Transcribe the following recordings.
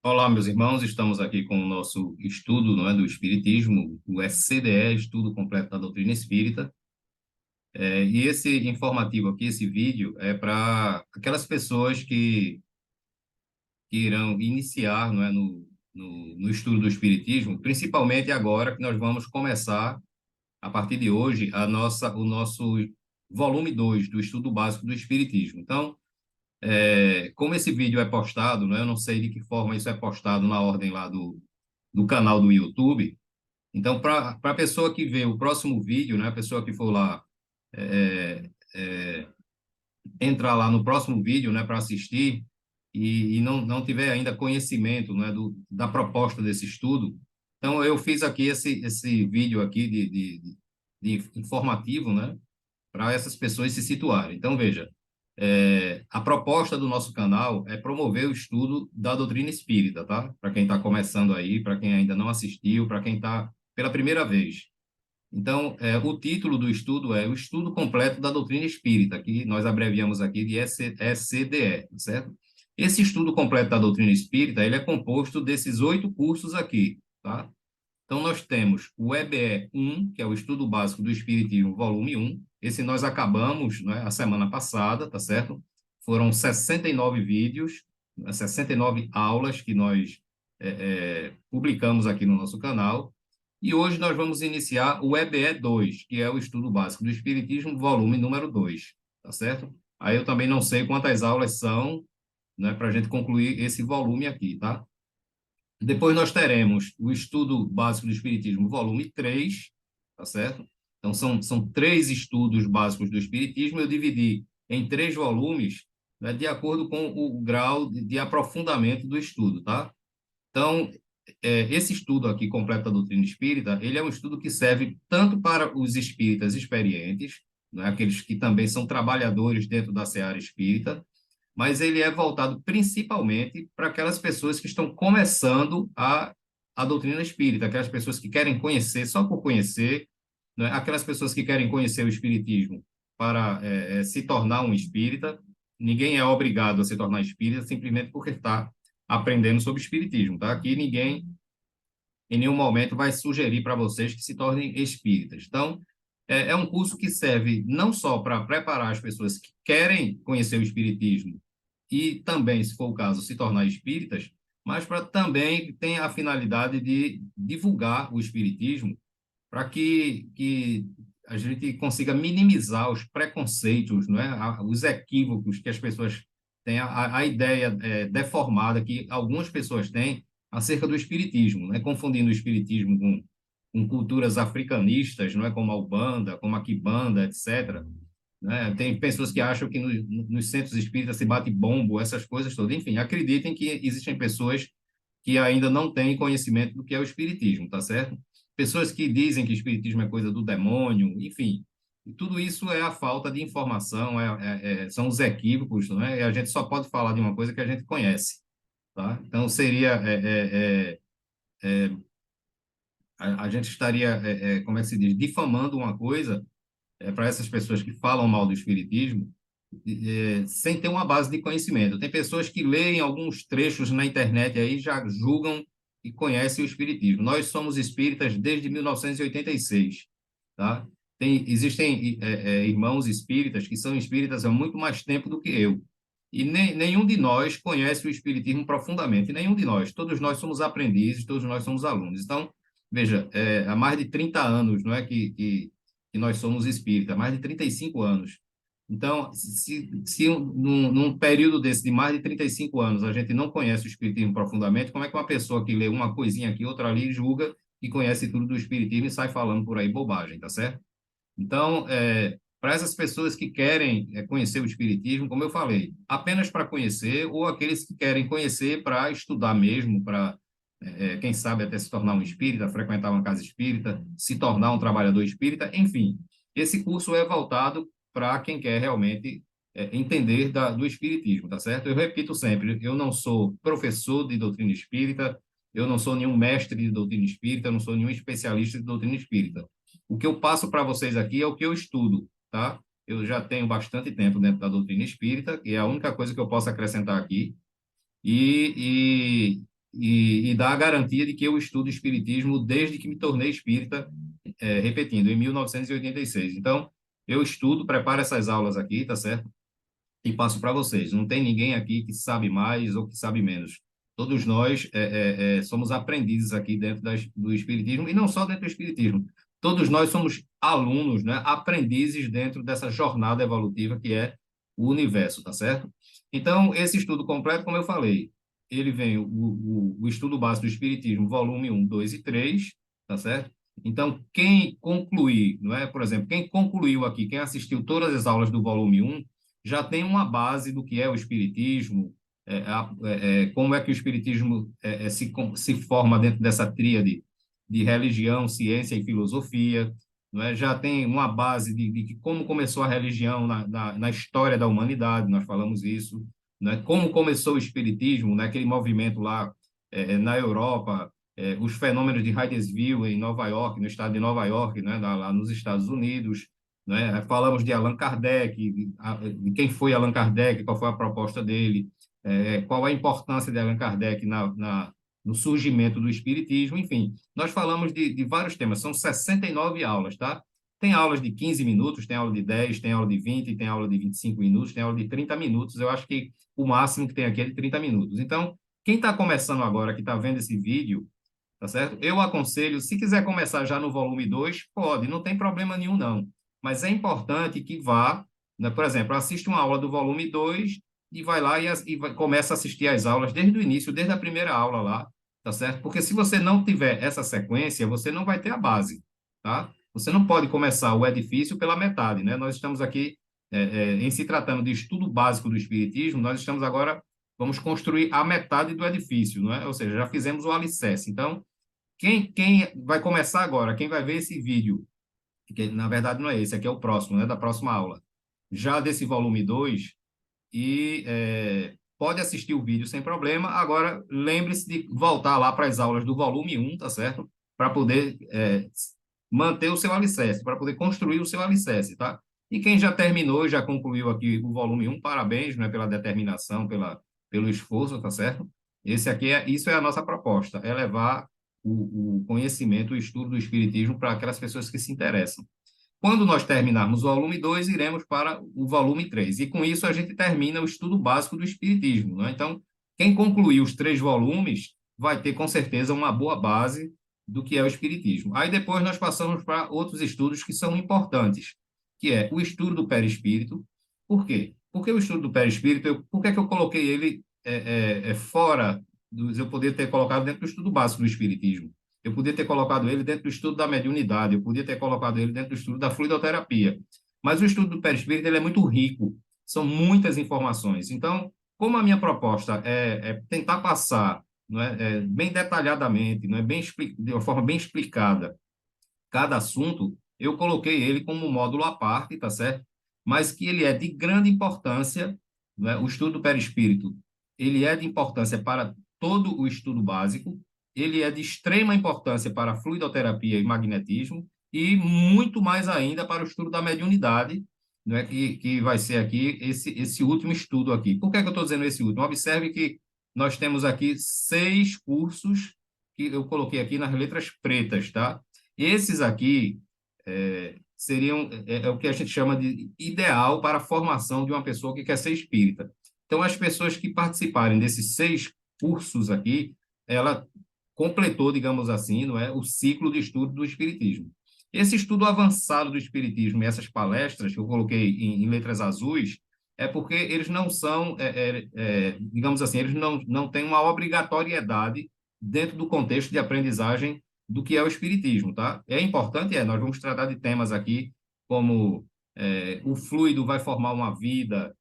Olá, meus irmãos, estamos aqui com o nosso estudo, não é, do Espiritismo, o SCDE, Estudo Completo da Doutrina Espírita. E esse informativo aqui, esse vídeo, é para aquelas pessoas que irão iniciar, não é, no estudo do Espiritismo, principalmente agora que nós vamos começar, a partir de hoje, o nosso volume 2 do Estudo Básico do Espiritismo. Então, como esse vídeo é postado, não é, eu não sei de que forma isso é postado na ordem lá do canal do YouTube. Então, para a pessoa que vê o próximo vídeo, né, a pessoa que for lá é, é, entrar lá no próximo vídeo, né, para assistir e não tiver ainda conhecimento, né, da proposta desse estudo, então eu fiz aqui esse vídeo aqui de informativo, né, para essas pessoas se situarem. Então, veja, a proposta do nosso canal é promover o estudo da doutrina espírita, tá? Para quem está começando aí, para quem ainda não assistiu, para quem está pela primeira vez. Então, o título do estudo é o Estudo Completo da Doutrina Espírita, que nós abreviamos aqui de ECDE, tá certo? Esse estudo completo da doutrina espírita, ele é composto desses 8 cursos aqui, tá? Então, nós temos o EBE 1, que é o Estudo Básico do Espiritismo, volume 1. Esse nós acabamos, né, a semana passada, tá certo? Foram 69 vídeos, 69 aulas que nós publicamos aqui no nosso canal. E hoje nós vamos iniciar o EBE 2, que é o Estudo Básico do Espiritismo, volume número 2, tá certo? Aí eu também não sei quantas aulas são, né, para a gente concluir esse volume aqui, tá? Depois nós teremos o Estudo Básico do Espiritismo, volume 3, tá certo? Então, são 3 estudos básicos do Espiritismo. Eu dividi em 3 volumes, né, de acordo com o grau de aprofundamento do estudo, tá? Então, esse estudo aqui, completo da doutrina espírita, ele é um estudo que serve tanto para os espíritas experientes, né, aqueles que também são trabalhadores dentro da seara espírita, mas ele é voltado principalmente para aquelas pessoas que estão começando a doutrina espírita, aquelas pessoas que querem conhecer só por conhecer, né? Aquelas pessoas que querem conhecer o espiritismo para se tornar um espírita. Ninguém é obrigado a se tornar espírita simplesmente porque está aprendendo sobre espiritismo, tá? Aqui ninguém em nenhum momento vai sugerir para vocês que se tornem espíritas. Então, é um curso que serve não só para preparar as pessoas que querem conhecer o espiritismo e também, se for o caso, se tornar espíritas, mas para também tem a finalidade de divulgar o espiritismo para que a gente consiga minimizar os preconceitos, não é? Os equívocos que as pessoas têm, a ideia deformada que algumas pessoas têm acerca do espiritismo, né? Confundindo o espiritismo com culturas africanistas, não é? Como a Ubanda, como a Quibanda, etc. Né? Tem pessoas que acham que nos centros espíritas se bate bombo, essas coisas todas. Enfim, acreditem que existem pessoas que ainda não têm conhecimento do que é o espiritismo, tá certo? Pessoas que dizem que o espiritismo é coisa do demônio, enfim. E tudo isso é a falta de informação, são os equívocos, não é? E a gente só pode falar de uma coisa que a gente conhece, tá? Então, seria... a gente estaria, como é que se diz, difamando uma coisa para essas pessoas que falam mal do espiritismo, sem ter uma base de conhecimento. Tem pessoas que leem alguns trechos na internet aí já julgam e conhecem o espiritismo. Nós somos espíritas desde 1986, tá? Existem irmãos espíritas que são espíritas há muito mais tempo do que eu. E nenhum de nós conhece o espiritismo profundamente, nenhum de nós. Todos nós somos aprendizes, todos nós somos alunos. Então, veja, há mais de 30 anos, não é que nós somos espíritas, há mais de 35 anos. Então, se num período desse de mais de 35 anos a gente não conhece o espiritismo profundamente, como é que uma pessoa que lê uma coisinha aqui, outra ali, julga que conhece tudo do espiritismo e sai falando por aí bobagem, tá certo? Então, para essas pessoas que querem conhecer o espiritismo, como eu falei, apenas para conhecer, ou aqueles que querem conhecer para estudar mesmo, para, quem sabe, até se tornar um espírita, frequentar uma casa espírita, se tornar um trabalhador espírita, enfim. Esse curso é voltado para quem quer realmente entender do espiritismo, tá certo? Eu repito sempre, eu não sou professor de doutrina espírita, eu não sou nenhum mestre de doutrina espírita, eu não sou nenhum especialista de doutrina espírita. O que eu passo para vocês aqui é o que eu estudo, tá? Eu já tenho bastante tempo dentro da doutrina espírita, e é a única coisa que eu posso acrescentar aqui. e dá a garantia de que eu estudo espiritismo desde que me tornei espírita, repetindo, em 1986. Então, eu estudo, preparo essas aulas aqui, tá certo? E passo para vocês. Não tem ninguém aqui que sabe mais ou que sabe menos. Todos nós somos aprendizes aqui dentro do Espiritismo, e não só dentro do Espiritismo. Todos nós somos alunos, né, aprendizes dentro dessa jornada evolutiva que é o universo, tá certo? Então, esse estudo completo, como eu falei, ele vem o estudo básico do Espiritismo, volume 1, 2 e 3, tá certo? Então, quem concluir, não é? Por exemplo, quem concluiu aqui, quem assistiu todas as aulas do volume 1, já tem uma base do que é o espiritismo, como é que o espiritismo se forma dentro dessa tríade de religião, ciência e filosofia, não é? Já tem uma base de como começou a religião na história da humanidade, nós falamos isso, né? Como começou o espiritismo, naquele movimento lá na Europa, os fenômenos de Hydesville em Nova York, no estado de Nova York, né? Lá nos Estados Unidos, né? Falamos de Allan Kardec, de quem foi Allan Kardec, qual foi a proposta dele, qual a importância de Allan Kardec no surgimento do Espiritismo, enfim. Nós falamos de vários temas, são 69 aulas, tá? Tem aulas de 15 minutos, tem aula de 10, tem aula de 20, tem aula de 25 minutos, tem aula de 30 minutos. Eu acho que o máximo que tem aqui é de 30 minutos. Então, quem está começando agora, que está vendo esse vídeo, tá certo? Eu aconselho, se quiser começar já no volume 2 pode, não tem problema nenhum, não. Mas é importante que vá, né? Por exemplo, assiste uma aula do volume 2 e vai lá começa a assistir as aulas desde o início, desde a primeira aula lá, tá certo? Porque se você não tiver essa sequência, você não vai ter a base, tá? Você não pode começar o edifício pela metade, né? Nós estamos aqui, em se tratando de estudo básico do Espiritismo, nós estamos agora, vamos construir a metade do edifício, não é? Ou seja, já fizemos o alicerce. Então, quem vai começar agora, quem vai ver esse vídeo, que na verdade não é esse, aqui é o próximo, né, da próxima aula, já desse volume 2 e pode assistir o vídeo sem problema. Agora, lembre-se de voltar lá para as aulas do volume 1, tá certo? Para poder manter o seu alicerce, para poder construir o seu alicerce, tá? E quem já terminou, já concluiu aqui o volume 1, parabéns, né, pela determinação, pelo esforço, tá certo? Isso é a nossa proposta, é levar o conhecimento, o estudo do Espiritismo para aquelas pessoas que se interessam. Quando nós terminarmos o volume 2, iremos para o volume 3. E com isso a gente termina o estudo básico do Espiritismo, né? Então, quem concluir os 3 volumes vai ter, com certeza, uma boa base do que é o Espiritismo. Aí depois nós passamos para outros estudos que são importantes, que é o estudo do perispírito. Por quê? Porque o estudo do perispírito, por que é que eu coloquei ele fora eu poderia ter colocado dentro do estudo básico do Espiritismo? Eu podia ter colocado ele dentro do estudo da mediunidade, eu podia ter colocado ele dentro do estudo da fluidoterapia. Mas o estudo do perispírito ele é muito rico, são muitas informações. Então, como a minha proposta é tentar passar, não bem detalhadamente, de uma forma bem explicada, cada assunto, eu coloquei ele como um módulo à parte, tá certo? Mas que ele é de grande importância, o estudo do perispírito, ele é de importância para todo o estudo básico, ele é de extrema importância para a fluidoterapia e magnetismo, e muito mais ainda para o estudo da mediunidade, que vai ser aqui esse último estudo aqui. Por que é que eu estou dizendo esse último? Observe que nós temos aqui 6 cursos que eu coloquei aqui nas letras pretas, tá? Esses aqui seriam o que a gente chama de ideal para a formação de uma pessoa que quer ser espírita. Então, as pessoas que participarem desses 6 cursos aqui, ela completou, digamos assim, não é, o ciclo de estudo do espiritismo. Esse estudo avançado do espiritismo e essas palestras que eu coloquei em letras azuis é porque eles não são, digamos assim, eles não têm uma obrigatoriedade dentro do contexto de aprendizagem do que é o espiritismo, tá? É importante, nós vamos tratar de temas aqui como o fluido vai formar uma vida,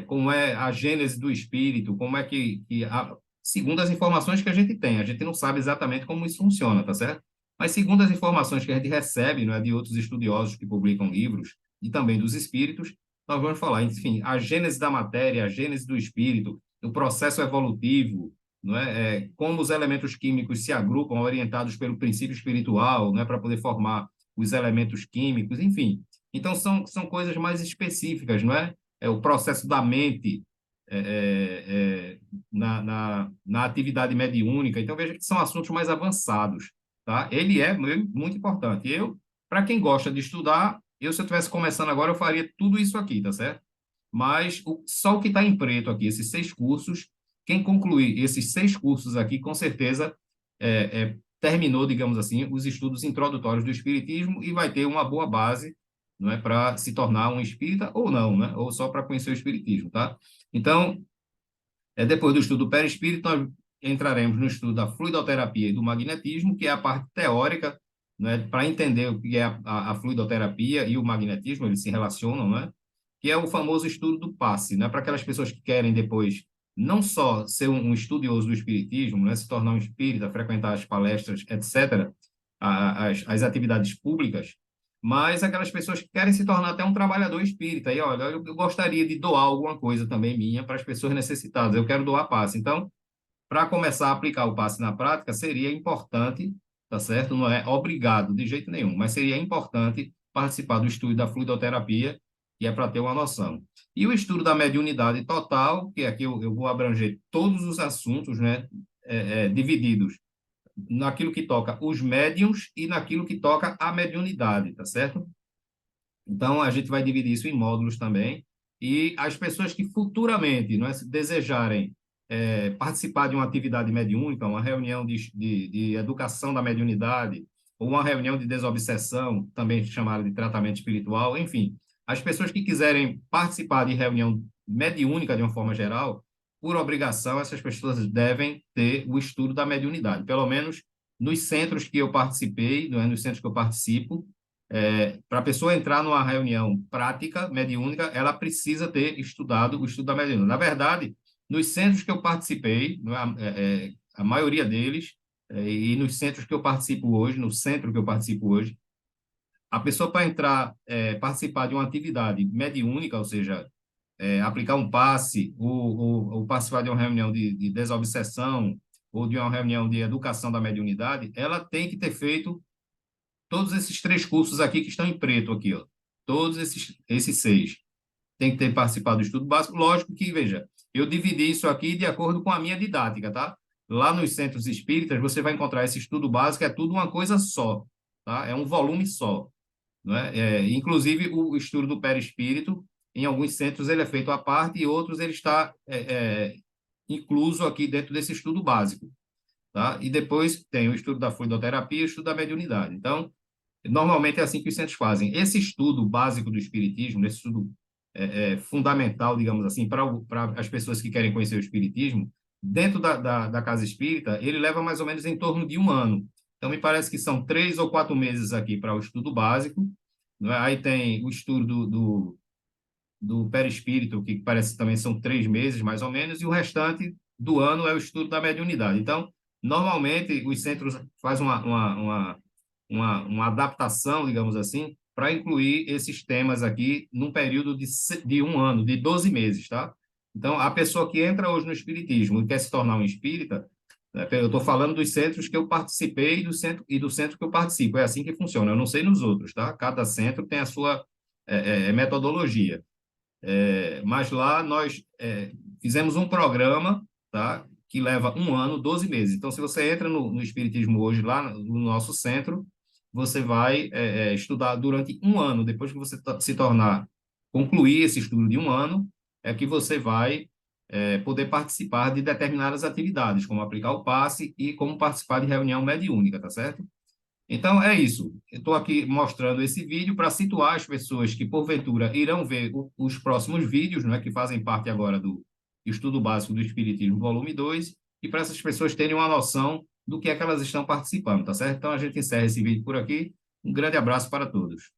como é a gênese do espírito, como é segundo as informações que a gente não sabe exatamente como isso funciona, tá certo? Mas segundo as informações que a gente recebe, não é, de outros estudiosos que publicam livros e também dos espíritos, nós vamos falar, enfim, a gênese da matéria, a gênese do espírito, o processo evolutivo, não é? Como os elementos químicos se agrupam orientados pelo princípio espiritual, não é, para poder formar os elementos químicos, enfim. Então, são coisas mais específicas, não é? É o processo da mente na atividade mediúnica. Então, veja que são assuntos mais avançados, tá? Ele é muito importante. Para quem gosta de estudar, se eu estivesse começando agora, eu faria tudo isso aqui, tá certo? Mas só o que está em preto aqui, esses 6 cursos, quem concluir esses 6 cursos aqui, com certeza terminou, digamos assim, os estudos introdutórios do Espiritismo e vai ter uma boa base, não é, para se tornar um espírita ou não, né? Ou só para conhecer o Espiritismo, tá? Então, depois do estudo do perispírito, nós entraremos no estudo da fluidoterapia e do magnetismo, que é a parte teórica, né, para entender o que é a fluidoterapia e o magnetismo, eles se relacionam, né? Que é o famoso estudo do passe, né? Para aquelas pessoas que querem depois não só ser um estudioso do espiritismo, né, se tornar um espírita, frequentar as palestras, etc., as atividades públicas, mas aquelas pessoas que querem se tornar até um trabalhador espírita. E, olha, eu gostaria de doar alguma coisa também minha para as pessoas necessitadas. Eu quero doar passe. Então, para começar a aplicar o passe na prática, seria importante, tá certo? Não é obrigado de jeito nenhum, mas seria importante participar do estudo da fluidoterapia, que é para ter uma noção. E o estudo da mediunidade total, que aqui eu vou abranger todos os assuntos, né, divididos naquilo que toca os médiuns e naquilo que toca a mediunidade, tá certo? Então, a gente vai dividir isso em módulos também. E as pessoas que futuramente, não é, se desejarem participar de uma atividade mediúnica, uma reunião de educação da mediunidade, ou uma reunião de desobsessão, também chamada de tratamento espiritual, enfim, as pessoas que quiserem participar de reunião mediúnica de uma forma geral, por obrigação, essas pessoas devem ter o estudo da mediunidade, pelo menos nos centros que eu participei, não é, nos centros que eu participo, para a pessoa entrar numa reunião prática mediúnica, ela precisa ter estudado o estudo da mediúnica. Na verdade, nos centros que eu participei, a maioria deles, e nos centros que eu participo hoje, no centro que eu participo hoje, a pessoa para entrar, participar de uma atividade mediúnica, ou seja, aplicar um passe, ou participar de uma reunião de desobsessão, ou de uma reunião de educação da mediunidade, ela tem que ter feito todos esses 3 cursos aqui que estão em preto aqui, ó. Todos esses 6. Tem que ter participado do estudo básico. Lógico que, veja, eu dividi isso aqui de acordo com a minha didática, tá? Lá nos centros espíritas, você vai encontrar esse estudo básico, é tudo uma coisa só, tá? É um volume só, não é? Inclusive, o estudo do perispírito, em alguns centros ele é feito à parte e outros ele está incluso aqui dentro desse estudo básico, tá? E depois tem o estudo da fluidoterapia e o estudo da mediunidade. Então, normalmente é assim que os centros fazem. Esse estudo básico do espiritismo, esse estudo fundamental, digamos assim, para as pessoas que querem conhecer o espiritismo, dentro da casa espírita, ele leva mais ou menos em torno de 1 ano. Então, me parece que são 3 ou 4 meses aqui para o estudo básico, não é? Aí tem o estudo do perispírito, que parece que também são 3 meses, mais ou menos, e o restante do ano é o estudo da mediunidade. Então, normalmente, os centros fazem uma adaptação, digamos assim, para incluir esses temas aqui num período de 1 ano, de 12 meses, tá? Então, a pessoa que entra hoje no espiritismo e quer se tornar um espírita, né, eu estou falando dos centros que eu participei do centro que eu participo, é assim que funciona, eu não sei nos outros, tá? Cada centro tem a sua metodologia. Mas lá nós fizemos um programa, tá, que leva 1 ano, 12 meses. Então, se você entra no Espiritismo hoje, lá no nosso centro, você vai estudar durante 1 ano. Depois que você se tornar, concluir esse estudo de 1 ano, é que você vai poder participar de determinadas atividades, como aplicar o passe e como participar de reunião mediúnica, tá certo? Então, é isso. Eu estou aqui mostrando esse vídeo para situar as pessoas que, porventura, irão ver os próximos vídeos, né, que fazem parte agora do Estudo Básico do Espiritismo, volume 2, e para essas pessoas terem uma noção do que é que elas estão participando, tá certo? Então, a gente encerra esse vídeo por aqui. Um grande abraço para todos.